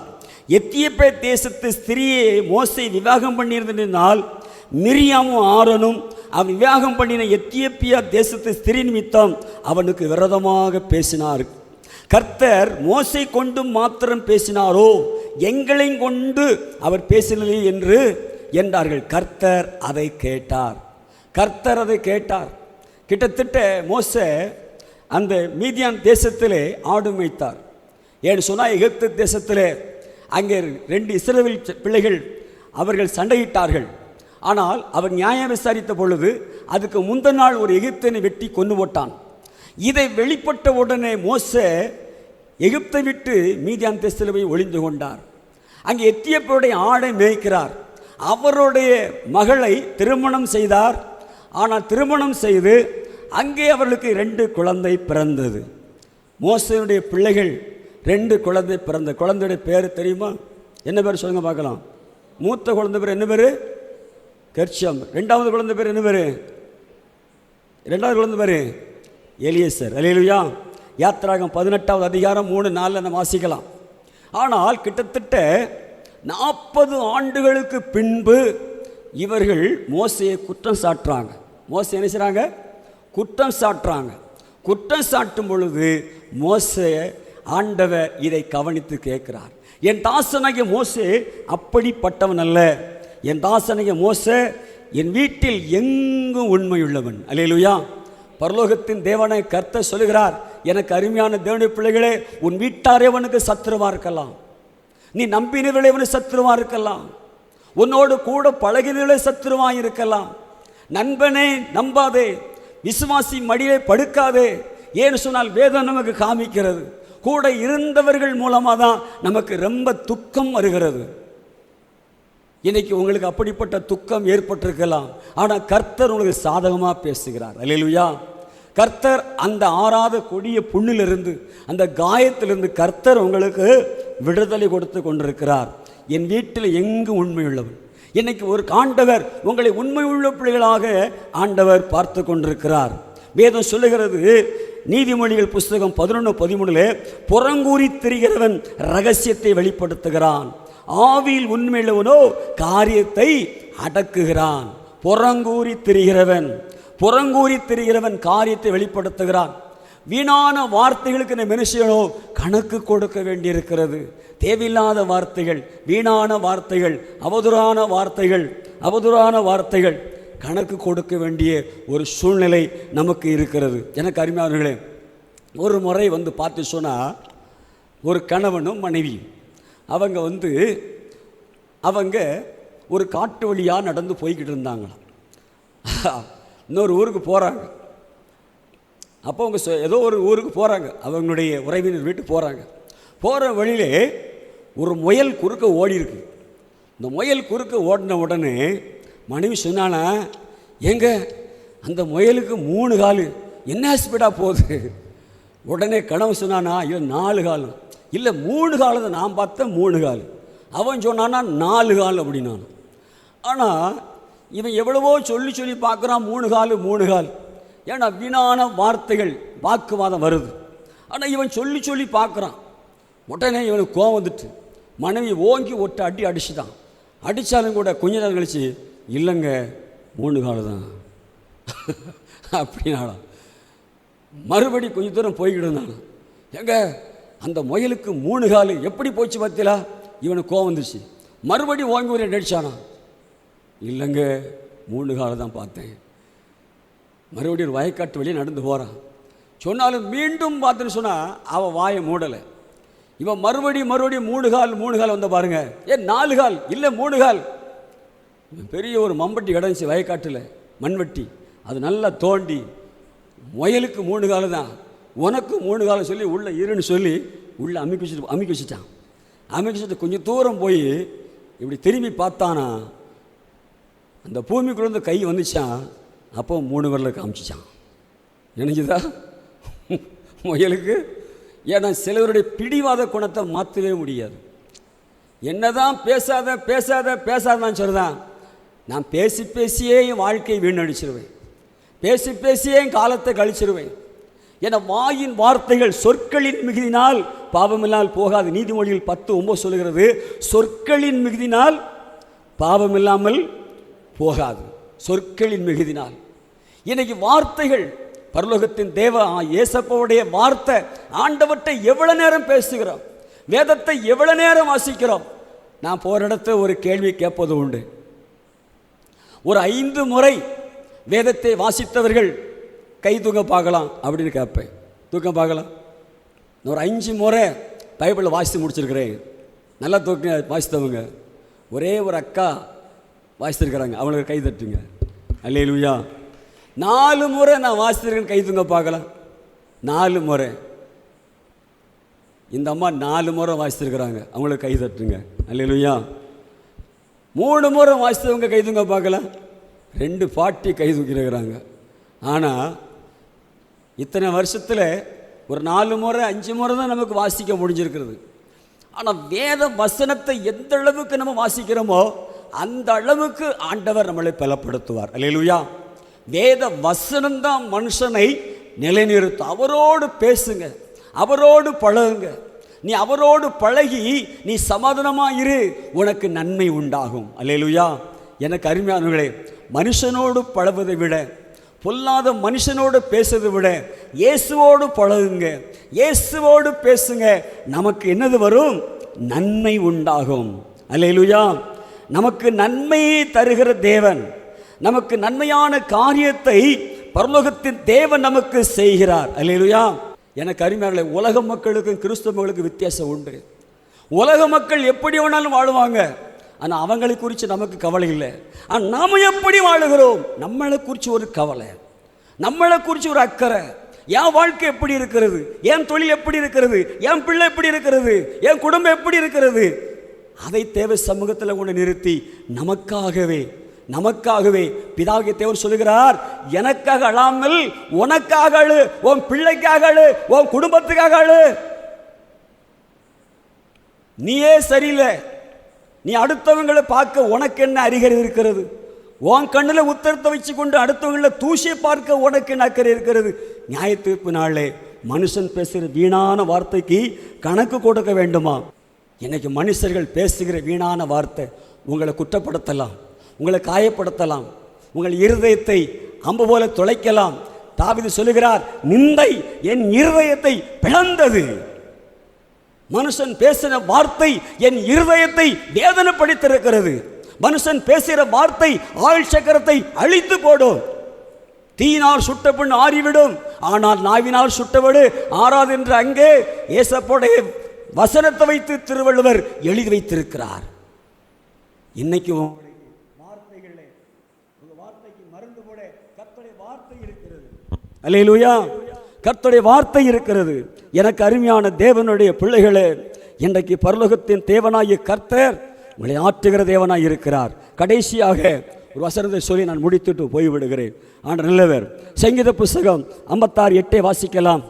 A: எத்தியோப்பியா தேசத்து ஸ்திரியை மோசை விவாகம் பண்ணியிருந்தனால் மிரியாமும் ஆரோனும் அவன் விவாகம் பண்ணின எத்தியோப்பியா தேசத்து ஸ்திரீ நிமித்தம் அவனுக்கு விரோதமாக பேசினார். கர்த்தர் மோசை கொண்டு மாத்திரம் பேசினாரோ, எங்களையும் கொண்டு அவர் பேசினது என்று என்றார்கள். கர்த்தர் அதை கேட்டார், கர்த்தர் அதை கேட்டார். கிட்டத்தட்ட மோசே அந்த மீதியான் தேசத்திலே ஆடு மேய்த்தார். ஏன்னு சொன்னால் எகிப்து தேசத்திலே அங்கே 2 இஸ்ரவேல் பிள்ளைகள் அவர்கள் சண்டையிட்டார்கள். ஆனால் அவர் நியாயம் விசாரித்த பொழுது அதுக்கு முந்தின நாள் ஒரு எகிப்தியனை வெட்டி கொன்று போட்டான். இதை வெளிப்பட்ட உடனே மோசே எகிப்தை விட்டு மீதியான் தேசத்தில் போய் ஒளிந்து கொண்டார். அங்கே எத்தியோப்பியருடைய ஆடை மேய்க்கிறார். அவருடைய மகளை திருமணம் செய்தார். ஆனால் திருமணம் செய்து அங்கே அவர்களுக்கு 2 குழந்தை பிறந்தது. மோசேயுடைய பிள்ளைகள் 2 குழந்தை பிறந்த குழந்தையுடைய பேர் தெரியுமா? என்ன பேர் சொல்லுங்க பார்க்கலாம். மூத்த குழந்தை பேர் என்ன பேர்? கெர்ஷம். 2வது குழந்தை பேர் என்ன பேர்? 2வது குழந்தை பேர் எலியேசர். அல்லேலூயா. யாத்திராகம் 18வது அதிகாரம் 3-4 நம்ம வாசிக்கலாம். ஆனால் கிட்டத்தட்ட 40 ஆண்டுகளுக்கு பின்பு இவர்கள் மோசையை குற்றம் சாட்டுறாங்க. மோசை என்ன செய்கிறாங்க? குற்றம் சாட்டுறாங்க. குற்றம் சாட்டும் பொழுது மோசே ஆண்டவர் இதை கவனித்து கேட்கிறார். என் தாசனாகிய மோசே அப்படிப்பட்டவன் அல்ல. என் தாசனாகிய மோசே என் வீட்டில் எங்கும் உண்மையுள்ளவன். அல்லேலூயா. பரலோகத்தின் தேவனை கர்த்தர் சொல்லுகிறார், எனக்கு அருமையான தேவனுடைய பிள்ளைகளே, உன் வீட்டாரே உனக்கு சத்துருவா இருக்கலாம். நீ நம்பினவர்களே உனக்கு சத்துருவா இருக்கலாம். உன்னோடு கூட பழகினவர்களே சத்துருவா இருக்கலாம். நண்பனே நம்பாதே, விசுவாசி மடியை படுக்காதே. ஏன்னு சொன்னால் வேதம் நமக்கு காமிக்கிறது, கூட இருந்தவர்கள் மூலமாக தான் நமக்கு ரொம்ப துக்கம் வருகிறது. இன்னைக்கு உங்களுக்கு அப்படிப்பட்ட துக்கம் ஏற்பட்டிருக்கலாம். ஆனால் கர்த்தர் உங்களுக்கு சாதகமாக பேசுகிறார். அல்லேலூயா. கர்த்தர் அந்த ஆறாத கொடிய புண்ணிலிருந்து, அந்த காயத்திலிருந்து கர்த்தர் உங்களுக்கு விடுதலை கொடுத்து கொண்டிருக்கிறார். என் வீட்டில் எங்கு உண்மையுள்ளவன். இன்னைக்கு ஒரு ஆண்டவர் உங்களை உண்மையுள்ள பிள்ளைகளாக ஆண்டவர் பார்த்து கொண்டிருக்கிறார். வேதம் சொல்லுகிறது, நீதிமொழிகள் புஸ்தகம் 11:13 புறங்கூறி திரிகிறவன் ரகசியத்தை வெளிப்படுத்துகிறான், ஆவியில் உண்மையுள்ளவனோ காரியத்தை அடக்குகிறான். புறங்கூறி திரிகிறவன் காரியத்தை வெளிப்படுத்துகிறான். வீணான வார்த்தைகளுக்கு இந்த மனுஷனோ கணக்கு கொடுக்க வேண்டியிருக்கிறது. தேவையில்லாத வார்த்தைகள், வீணான வார்த்தைகள், அவதூறான வார்த்தைகள் கணக்கு கொடுக்க வேண்டிய ஒரு சூழ்நிலை நமக்கு இருக்கிறது. எனக்கு அருமையானவர்களே, ஒரு முறை பார்த்து சொன்னால், ஒரு கணவனும் மனைவியும் அவங்க ஒரு காட்டு வழியாக நடந்து போய்கிட்டு இருந்தாங்களாம். இன்னொரு ஊருக்கு போகிறாங்க. அப்போ அவங்க ஏதோ ஒரு ஊருக்கு போகிறாங்க, அவங்களுடைய உறவினர் வீட்டுக்கு போகிறாங்க. போகிற வழியிலே ஒரு முயல் குறுக்க ஓடி இருக்கு. இந்த முயல் குறுக்க ஓடின உடனே மனைவி சொன்னானா, எங்க அந்த முயலுக்கு 3 கால், என்ன ஸ்பீடாக போகுது? உடனே கணவன் சொன்னானா, இல்லை 4 கால். இல்லை 3 கால் தான், நான் பார்த்தேன் 3 கால். அவன் சொன்னானா 4 கால் அப்படின்னான். ஆனால் இவன் எவ்வளவோ சொல்லி பார்க்குறான் 3 கால். ஏன்னா வீணான வார்த்தைகள், வாக்குவாதம் வருது. ஆனால் இவன் சொல்லி பார்க்குறான். உடனே இவனுக்கு கோவம் வந்துட்டு மனைவி ஓங்கி ஒட்ட அடிச்சுதான். அடித்தாலும் கூட கொஞ்ச நேரம் கழிச்சு, இல்லைங்க 3 கால் தான் அப்படின்னாலும் மறுபடி கொஞ்சம் தூரம் போய்கிட்டு இருந்தான். எங்க அந்த முயலுக்கு 3 கால் எப்படி போச்சு பார்த்தீங்களா? இவனுக்கு கோவம் வந்துச்சு. மறுபடி ஓங்கி ஒரு அடிச்சானா, இல்லைங்க 3 கால் தான் பார்த்தேன். மறுபடியும் ஒரு வயக்காட்டு வெளியே நடந்து போகிறான். சொன்னாலும் மீண்டும் பார்த்துன்னு சொன்னால் அவன் வாயை மூடலை. இவன் மறுபடியும் 3 கால் வந்த பாருங்க. 4 கால் இல்லை 3 கால். பெரிய ஒரு மம்பட்டி கிடந்துச்சு வயக்காட்டில், மண்வெட்டி. அது நல்லா தோண்டி, முயலுக்கு 3 கால் தான், உனக்கு 3 கால் சொல்லி உள்ளே இருன்னு சொல்லி உள்ளே அமுக்கி வச்சுட்டான். கொஞ்சம் தூரம் போய் இப்படி திரும்பி பார்த்தானா, அந்த பூமிக்குள்ள கை வந்துச்சான். அப்போ 3 விரல காமிச்சிச்சான். நினைஞ்சுதா முயலுக்கு? ஏன்னா சிலவருடைய பிடிவாத குணத்தை மாற்றவே முடியாது. என்னதான் பேசாதான் சொல்லுதான், நான் பேசியே என் வாழ்க்கையை வீணடிச்சிருவேன், பேசியே என் காலத்தை கழிச்சிருவேன். என வாயின் வார்த்தைகள் சொற்களின் மிகுதினால் பாவமில்லாமல் போகாது. நீதிமொழிகள் 10:9 சொல்லுகிறது, சொற்களின் மிகுதினால் பாவமில்லாமல் போகாது. சொற்களின் மிகுதினால். இன்னைக்கு வார்த்தைகள், பரலோகத்தின் தேவ இயேசப்பாவுடைய வார்த்தை, ஆண்டவர்கிட்ட எவ்வளவு நேரம் பேசுகிறோம், வேதத்தை எவ்வளவு நேரம் வாசிக்கிறோம். நான் போகிற இடத்துல ஒரு கேள்வி கேட்பது உண்டு. ஒரு 5 முறை வேதத்தை வாசித்தவர்கள் கை தூங்க பார்க்கலாம் அப்படின்னு கேட்பேன். தூக்கம் பார்க்கலாம். நான் ஒரு 5 முறை பைபிளில் வாசித்து முடிச்சிருக்கிறேன். நல்லா தூக்கம் வாசித்தவங்க ஒரே ஒரு அக்கா வாசித்திருக்கிறாங்க, அவங்களுக்கு கை தட்டுங்க. அல்லேலூயா. 4 முறை நான் வாசித்திருக்கேன், கை தூங்க பார்க்கலாம். 4 முறை. இந்த அம்மா 4 முறை வாசித்திருக்கிறாங்க, அவங்களுக்கு கை தட்டுங்க. அல்லேலூயா. 3 முறை வாசித்தவங்க கை தூங்க பார்க்கலாம். 2 பாட்டி கை தூக்கிருக்கிறாங்க. ஆனால் இத்தனை வருஷத்தில் ஒரு 4 முறை 5 முறை தான் நமக்கு வாசிக்க முடிஞ்சிருக்கிறது. ஆனால் வேத வசனத்தை எந்த அளவுக்கு நம்ம வாசிக்கிறோமோ அந்த அளவுக்கு ஆண்டவர் நம்மளை பலப்படுத்துவார். அல்லேலூயா. வேத வசனம்தான் மனுஷனை நிலைநிறுத்தும். அவரோடு பேசுங்க, அவரோடு பழகுங்க. நீ அவரோடு பழகி நீ சமாதானமாக இரு, உனக்கு நன்மை உண்டாகும். அல்லேலூயா. எனக்கு அருமையானவர்களே, மனுஷனோடு பழகுவதை விட, பொல்லாத மனுஷனோடு பேசுவதை விட இயேசுவோடு பழகுங்க, இயேசுவோடு பேசுங்க. நமக்கு என்னது வரும்? நன்மை உண்டாகும். அல்லேலூயா. நமக்கு நன்மையை தருகிற தேவன், நமக்கு நன்மையான காரியத்தை பரலோகத்தின் தேவன் நமக்கு செய்கிறார். அல்லேலூயா. எனக்கு அருமையானவர்களே, உலக மக்களுக்கும் கிறிஸ்தவ மக்களுக்கும் வித்தியாசம் உண்டு. உலக மக்கள் எப்படி வேணாலும் வாழுவாங்க, ஆனால் அவங்களை குறித்து நமக்கு கவலை இல்லை. ஆனால் நாம் எப்படி வாழுகிறோம், நம்மளை குறித்து ஒரு கவலை, நம்மளை குறித்து ஒரு அக்கறை. என் வாழ்க்கை எப்படி இருக்கிறது, என் தொழில் எப்படி இருக்கிறது, என் பிள்ளை எப்படி இருக்கிறது, என் குடும்பம் எப்படி இருக்கிறது, அதை தேவ சமூகத்தில் கொண்டு நிறுத்தி நமக்காகவே பிதாகிய தேவன் சொல்லுகிறார், எனக்காக அழாமல் உனக்காக அழு, உன் பிள்ளைக்காக அழு, உன் குடும்பத்துக்காக அழு. நீயே சரியில்லை, நீ அடுத்தவங்களை பார்க்க உனக்கு என்ன அறிகுறி இருக்கிறது? உன் கண்ணில் உத்தரத்தை வச்சு கொண்டு அடுத்தவங்களை தூசியை பார்க்க உனக்கு என்ன அக்கறை இருக்கிறது? நியாய தீர்ப்பு நாளே மனுஷன் பேசுகிற வீணான வார்த்தைக்கு கணக்கு கொடுக்க வேண்டுமா? இன்னைக்கு மனுஷர்கள் பேசுகிற வீணான வார்த்தை உங்களை குற்றப்படுத்தலாம், உங்களை காயப்படுத்தலாம், உங்கள் இருதயத்தை அம்பு போல துளைக்கலாம். தாவீது சொல்லுகிறார், நிந்தை என் இருதயத்தை பிளந்தது. மனுஷன் பேசின வார்த்தை என் இருதயத்தை வேதனைப்படுத்திருக்கிறது. மனுஷன் பேசுகிற வார்த்தை ஆயுள் சக்கரத்தை அழித்து போடும். தீயினால் சுட்ட பின் ஆறிவிடும், ஆனால் நாவினால் சுட்டவடு ஆறாது என்று அங்கே ஏசப்போடைய வசனத்தை வைத்து திருவள்ளுவர் எழுதி வைத்திருக்கிறார். இன்னைக்கு மருந்து போட கர்த்தருடைய வார்த்தை இருக்கிறது. அல்லேலூயா. கர்த்தருடைய வார்த்தை இருக்கிறது. எனக்கு அருமையான தேவனுடைய பிள்ளைகளே, இன்றைக்கு பரலோகத்தின் தேவனாகிய கர்த்தர் உங்களை ஆற்றுகிற தேவனாய் இருக்கிறார். கடைசியாக ஒரு வசனத்தை சொல்லி நான் முடித்துட்டு போய்விடுகிறேன். ஆண்டவர் நல்லவர். சங்கீத புஸ்தகம் 56:8 வாசிக்கலாம்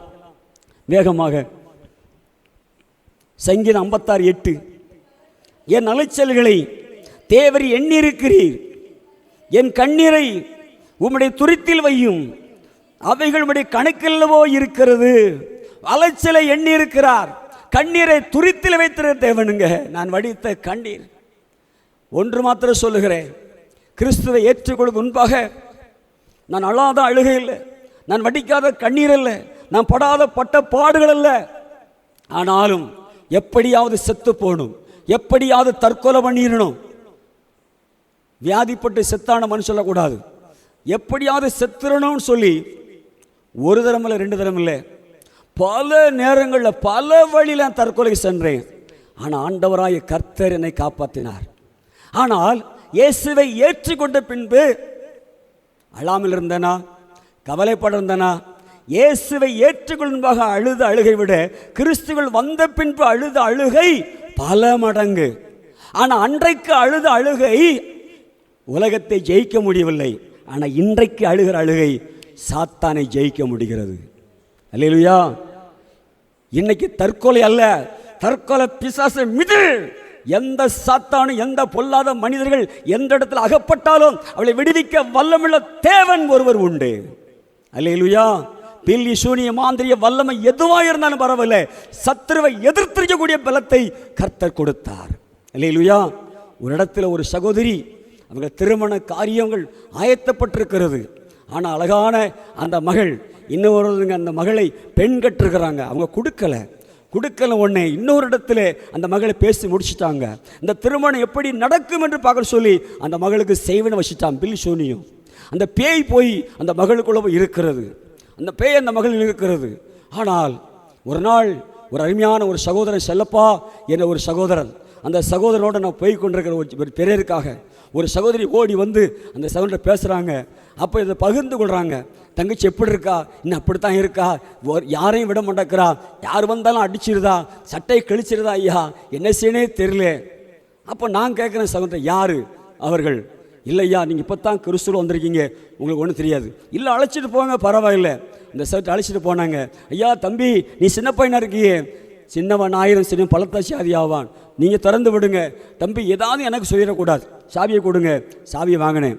A: வேகமாக. சங்கீதம் 56:8. என் அலைச்சல்களை தேவரி எண்ணிருக்கிறீர், என் கண்ணீரை உம்முடைய துரித்தில் வையும், அவைகள் உம்முடைய கணக்கில்லவோ இருக்கிறது. அலைச்சலை எண்ணியிருக்கிறார், கண்ணீரை துரித்தில் வைத்திருக்கிற தேவனுங்க. நான் வடித்த கண்ணீர் ஒன்று மாத்திரம் சொல்லுகிறேன், கிறிஸ்துவை ஏற்றுக்கொள்ளும் முன்பாக நான் அழாத அழுகை இல்லை, நான் வடிக்காத கண்ணீர் அல்ல, நான் படாத பட்ட பாடுகள் அல்ல. ஆனாலும் எப்படியாவது செத்து போகணும், எப்படியாவது தற்கொலை பண்ணிடணும். வியாதிப்பட்டு செத்தான மனுஷன் சொல்லக்கூடாது, எப்படியாவது செத்துறணும்னு சொல்லி ஒரு தரம் இல்லை 2 தரம் இல்லை, பல நேரங்களில் பல வழியில் நான் தற்கொலை சென்றேன். ஆனால் ஆண்டவராய கர்த்தர் என்னை காப்பாற்றினார். ஆனால் இயேசுவை ஏற்றுக்கொண்ட பின்பு அழாமல் இருந்தனா, கவலைப்பட இருந்தனா? இயேசுவை ஏற்றுக்கொள்பாக அழுத அழுகை விட கிறிஸ்துவில் வந்த பின்பு அழுத அழுகை பல மடங்கு. ஆனால் அன்றைக்கு அழுத அழுகை உலகத்தை ஜெயிக்க முடியவில்லை. ஆனால் இன்றைக்கு அழுகிற அழுகை சாத்தானை ஜெயிக்க முடிகிறது. அல்லேலூயா. இன்னைக்கு தற்கொலை அல்ல, தற்கொலை பிசாசு மிது. எந்த சாத்தானும் எந்த பொல்லாத மனிதர்கள் எந்த இடத்துல அகப்பட்டாலும் அவளை விடுவிக்க வல்லமுள்ள தேவன் ஒருவர் உண்டு. அல்லேலூயா. பில்லி சூனிய மாந்திரிய வல்லமை எதுவாக இருந்தாலும் பரவாயில்லை, சத்துருவை எதிர்த்திருக்கக்கூடிய பலத்தை கர்த்தர் கொடுத்தார். அல்லேலூயா. ஒரு இடத்துல ஒரு சகோதரி, அவங்க திருமண காரியங்கள் ஆயத்தப்பட்டிருக்கிறது. ஆனால் அழகான அந்த மகள், இன்னொருங்க அந்த மகளை பெண் கட்டிருக்கிறாங்க, அவங்க கொடுக்கல உடனே இன்னொரு இடத்துல அந்த மகளை பேசி முடிச்சுட்டாங்க. இந்த திருமணம் எப்படி நடக்கும் என்று பார்க்க சொல்லி அந்த மகளுக்கு செய்வன வச்சுட்டான் பில்லி சூனியம். அந்த பேய் போய் அந்த மகளுக்குள்ள இருக்கிறது, அந்த பேய் அந்த மகள் இருக்கிறது. ஆனால் ஒரு நாள் ஒரு அருமையான ஒரு சகோதரன், செல்லப்பா என்ற ஒரு சகோதரன், அந்த சகோதரனோடு நான் போய் கொண்டிருக்கிற ஒரு பெரியருக்காக ஒரு சகோதரி ஓடி வந்து அந்த சகோதரரை பேசுகிறாங்க. அப்போ இதை பகிர்ந்து கொள்கிறாங்க. தங்கச்சி எப்படி இருக்கா, இன்னும் அப்படித்தான் இருக்கா, யாரையும் விட மாட்டேங்கிறா, யார் வந்தாலும் அடிச்சிருதா, சட்டையை கிழிச்சிருதா, ஐயா என்ன செய்யனே தெரியல. அப்போ நான் கேட்குறேன், சகோதரர் யார் அவர்கள்? இல்லையா, நீங்கள் இப்போ தான் கிறிஸ்துவில் வந்திருக்கீங்க, உங்களுக்கு ஒன்றும் தெரியாது. இல்லை அழைச்சிட்டு போங்க, பரவாயில்லை. இந்த சர்ட்டு அழைச்சிட்டு போனாங்க. ஐயா தம்பி, நீ சின்ன பையனாக இருக்கியே, சின்னவன் 1000 சின்ன பழத்தாச்சி ஆதி ஆவான், நீங்கள் திறந்து விடுங்க தம்பி, ஏதாவது எனக்கு சொல்லிடக்கூடாது, சாவியை கொடுங்க. சாவியை வாங்கினேன்.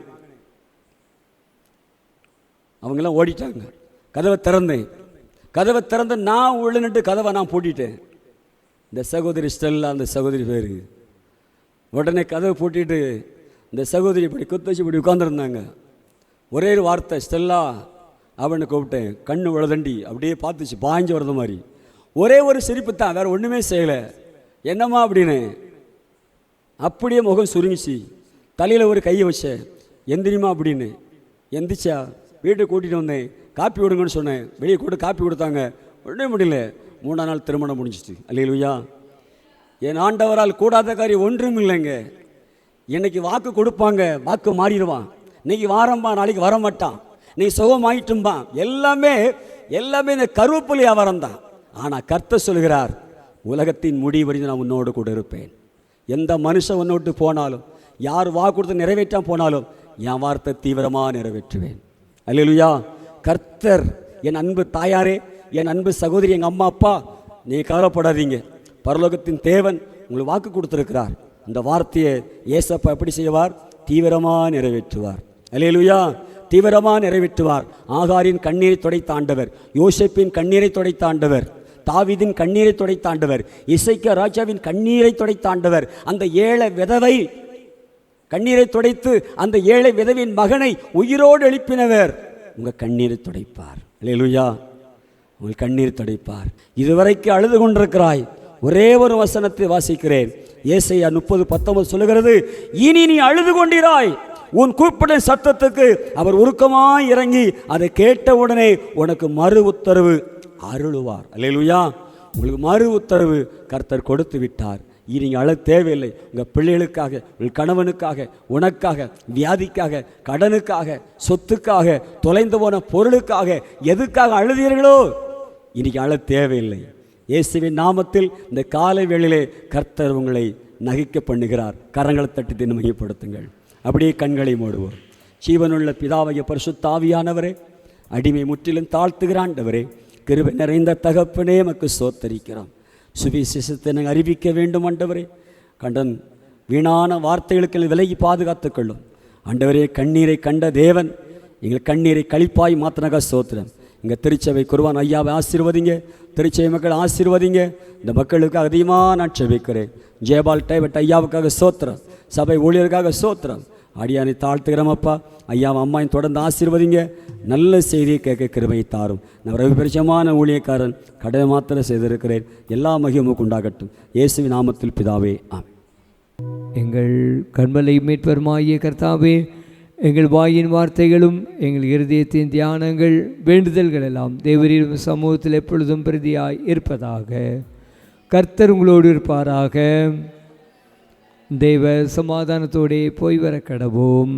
A: அவங்கெல்லாம் ஓடிட்டாங்க. கதவை திறந்து நான் உள்ள நின்று கதவை நான் பூட்டிட்டேன். இந்த சகோதரி ஸ்டெல்லா, அந்த சகோதரி பேர். உடனே கதவை பூட்டிட்டு இந்த சகோதரி இப்படி குத்தச்சு இப்படி உட்காந்துருந்தாங்க. ஒரே ஒரு வார்த்தை, ஸ்டெல்லா அவனை கூப்பிட்டேன். கண்ணு உழதண்டி அப்படியே பார்த்துச்சு, பாய்ஞ்சு வரது மாதிரி. ஒரே ஒரு சிரிப்பு தான், வேறு ஒன்றுமே செய்யலை. என்னம்மா அப்படின்னு. அப்படியே முகம் சுருங்கிச்சு. தலையில் ஒரு கையை வச்சேன். எந்திரிமா அப்படின்னு. எந்திரிச்சா. வீட்டுக்கு கூட்டிகிட்டு வந்தேன். காப்பி விடுங்கன்னு சொன்னேன். வெளியே கூட காப்பி கொடுத்தாங்க. ஒன்றும் முடியல. 3ஆம் நாள் திருமணம் முடிஞ்சிச்சு. அல்லேலூயா. என் ஆண்டவரால் கூடாத காரியம் ஒன்றும் இல்லைங்க. இன்னைக்கு வாக்கு கொடுப்பாங்க, வாக்கு மாறிடுவான். இன்னைக்கு வாரம்பா, நாளைக்கு வர மாட்டான். நீ சுகமாயிட்டும்பா. எல்லாமே இந்த கருவேப்பிலை வியாபாரம் தான். ஆனால் கர்த்தர் சொல்கிறார், உலகத்தின் முடிவடைந்து நான் உன்னோடு கூட இருப்பேன். எந்த மனுஷன் உன்னோட்டு போனாலும், யார் வாக்கு கொடுத்து நிறைவேற்ற போனாலும், என் வார்த்தை தீவிரமாக நிறைவேற்றுவேன். அல்லேலூயா. கர்த்தர், என் அன்பு தாயாரே, என் அன்பு சகோதரி, எங்கள் அம்மா அப்பா, நீ கவலைப்படாதீங்க. பரலோகத்தின் தேவன் உங்களுக்கு வாக்கு கொடுத்துருக்கிறார். அந்த வார்த்தையை ஏசப்பா எப்படி செய்வார்? தீவிரமாக நிறைவேற்றுவார். அல்லேலூயா. தீவிரமாக நிறைவேற்றுவார். ஆகாரின் கண்ணீரை துடைத்தாண்டவர், யோசேப்பின் கண்ணீரை துடைத்தாண்டவர், தாவீதின் கண்ணீரை துடைத்தாண்டவர், இசைக்கியா ராஜாவின் கண்ணீரை துடைத்தாண்டவர், அந்த ஏழை விதவை கண்ணீரை துடைத்து அந்த ஏழை விதவின் மகனை உயிரோடு எழுப்பினவர் உங்கள் கண்ணீரை துடைப்பார். அல்லேலூயா. உங்கள் கண்ணீர் துடைப்பார். இதுவரைக்கும் அழுது கொண்டிருக்கிறாய், ஒரே ஒரு வசனத்தை வாசிக்கிறேன். ஏசாயா 30:19 சொல்லுகிறது, இனி நீ அழுது கொண்டிராய், உன் கூப்பிடும் சத்தத்துக்கு அவர் உருக்கமாய் இறங்கி அதை கேட்டவுடனே உனக்கு மறு உத்தரவு அருளுவார். அல்லேலூயா. உங்களுக்கு மறு உத்தரவு கர்த்தர் கொடுத்து விட்டார். இனி நீங்கள் அழ தேவையில்லை. உங்கள் பிள்ளைகளுக்காக, உங்கள் கணவனுக்காக, உனக்காக, வியாதிக்காக, கடனுக்காக, சொத்துக்காக, தொலைந்து போன பொருளுக்காக, எதுக்காக அழுதீர்களோ இன்னைக்கு அழ தேவையில்லை. இயேசுவின் நாமத்தில் இந்த காலை வேளையிலே கர்த்தர் உங்களை நகைக்க பண்ணுகிறார். கரங்களை தட்டி தினம் மையப்படுத்துங்கள். அப்படியே கண்களை மூடுவோம். ஜீவனுள்ள பிதாவைய பரிசுத்த ஆவியானவரே, அடிமை முற்றிலும் தாழ்த்துகிறாண்டவரே, கிருபை நிறைந்த தகப்பனே, எமக்கு ஸ்தோத்திரிக்கிறோம். சுவிசேஷத்தை நாங்கள் அறிவிக்க வேண்டும் ஆண்டவரே. கண்டன் வீணான வார்த்தைகளுக்கு விலகி பாதுகாத்துக்கொள்ளும் ஆண்டவரே. கண்ணீரை கண்ட தேவன் எங்கள் கண்ணீரை கழிப்பாய் மாத்தினக ஸ்தோத்திரம். எங்கள் திருச்சபை குருவான் ஐயாவை ஆசீர்வதிங்க, திருச்சபை மக்கள் ஆசீர்வதிங்க. இந்த மக்களுக்கு அதிகமாக நான் செபிக்கிறேன். ஜெயபால் டைவட் ஐயாவுக்காக ஸ்தோத்திரம், சபை ஊழியருக்காக ஸ்தோத்திரம். அடியானை தாழ்த்துக்கிறோமப்பா. ஐயாவை அம்மாயின் தொடர்ந்து ஆசீர்வதிங்க. நல்ல செய்தியை கேட்க கிருபை தாரும். நான் ரவிபரிச்சமான ஊழியக்காரன், கடை மாத்திரம் செய்திருக்கிறேன். எல்லா மகிமும் உண்டாகட்டும். இயேசுவின் நாமத்தில் பிதாவே, ஆமென்.
B: எங்கள் கண்மலை மீட்பருமாகிய கர்த்தாவே, எங்கள் வாயின் வார்த்தைகளும் எங்கள் இருதயத்தின் தியானங்கள் வேண்டுதல்கள் எல்லாம் தேவரின் சமூகத்தில் எப்பொழுதும் பிரதியாய் இருப்பதாக. கர்த்தர் உங்களோடு இருப்பாராக. தேவ சமாதானத்தோடே போய் வர கடவோம்.